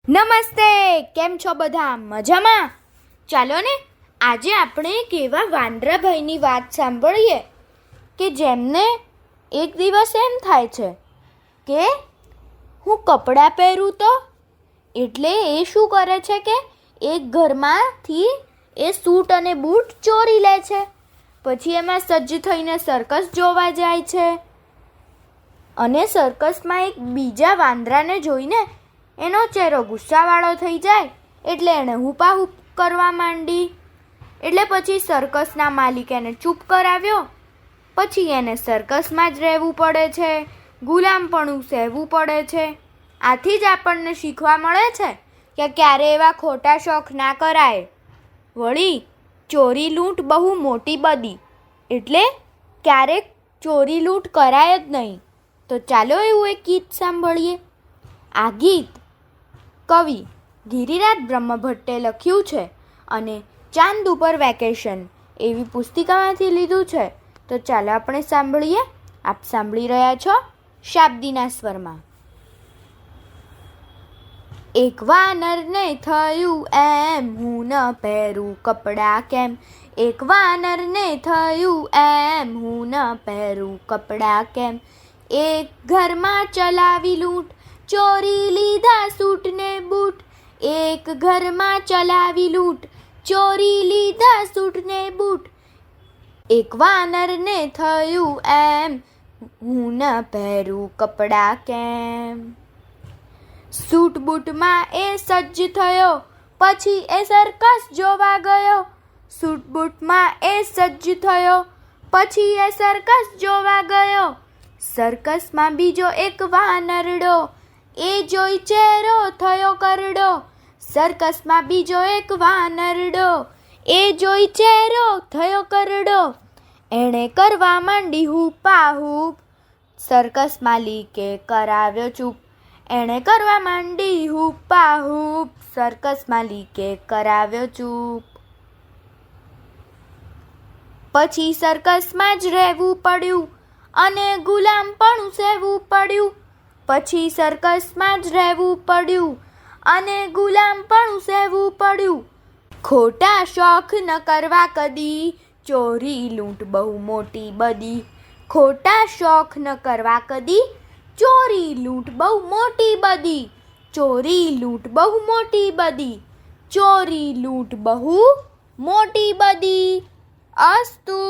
નમસ્તે, કેમ છો બધા? મજામાં? ચાલો ને આજે આપણે એક એવા વાંદરાભાઈની વાત સાંભળીએ કે જેમને એક દિવસ એમ થાય છે કે હું કપડાં પહેરું તો એટલે એ શું કરે છે કે એક ઘરમાંથી એ સૂટ અને બૂટ ચોરી લે છે. પછી એમાં સજ્જ થઈને સર્કસ જોવા જાય છે અને સર્કસમાં એક બીજા વાંદરાને જોઈને એનો ચહેરો ગુસ્સાવાળો થઈ જાય એટલે એણે હુપાહુપ કરવા માંડી. એટલે પછી સર્કસના માલિક એને ચૂપ કરાવ્યો. પછી એને સર્કસમાં જ રહેવું પડે છે, ગુલામપણું સહેવું પડે છે. આથી જ આપણને શીખવા મળે છે કે ક્યારે એવા ખોટા શોખ ના કરાય. વળી ચોરી લૂંટ બહુ મોટી બદી, એટલે ક્યારેક ચોરી લૂંટ કરાય જ નહીં. તો ચાલો એવું એક ગીત સાંભળીએ. આ ગીત કવિ ગિરિરાજ બ્રહ્મભટ્ટે લખ્યું છે અને ચાંદ ઉપર વેકેશન એવી પુસ્તિકામાંથી લીધું છે. તો ચાલો આપણે સાંભળીએ. આપ સાંભળી રહ્યા છો શાબ્દીના સ્વરમાં. એક વાનરને થયું એમ, હું ન પહેરું કપડાં કેમ. એક વાનરને થયું એમ, હું ન પહેરું કપડાં કેમ. એક ઘરમાં ચલાવી લૂંટ, ચોરી લીધા સૂટ ને બૂટ. એક ઘરમાં ચલાવી લૂંટ, ચોરી લીધા સૂટ ને બૂટ. એક વાનરને થયું એમ, હું ન પહેરું કપડાં કેમ. સૂટ બૂટમાં એ સજ્જ થયો, પછી એ સર્કસ જોવા ગયો. સૂટ બૂટમાં એ સજ્જ થયો, પછી એ સર્કસ જોવા ગયો. સર્કસમાં બીજો એક વાનરડો, એ જોઈ ચહેરો થયો કરડો. સર્કસમાં બીજો એક વાનરડો, એ જોઈ ચહેરો થયો કરડો. એણે કરવા માંડી હુપાહુપ, સર્કસ માલિકે કરાવ્યો ચૂપ. એણે કરવા માંડી હુપાહુપ, સર્કસ માલિકે કરાવ્યો ચૂપ. પછી સર્કસમાં જ રહેવું પડ્યું અને ગુલામપણું સહેવું પડ્યું. પછી સર્કસમાં જ રહેવું પડ્યું અને ગુલામપણું સહેવું પડ્યું. ખોટા શોખ ન કરવા કદી, ચોરી લૂંટ બહુ મોટી બદી. ખોટા શોખ ન કરવા કદી, ચોરી લૂંટ બહુ મોટી બદી. ચોરી લૂંટ બહુ મોટી બદી. ચોરી લૂંટ બહુ મોટી બદી. અસ્તુ.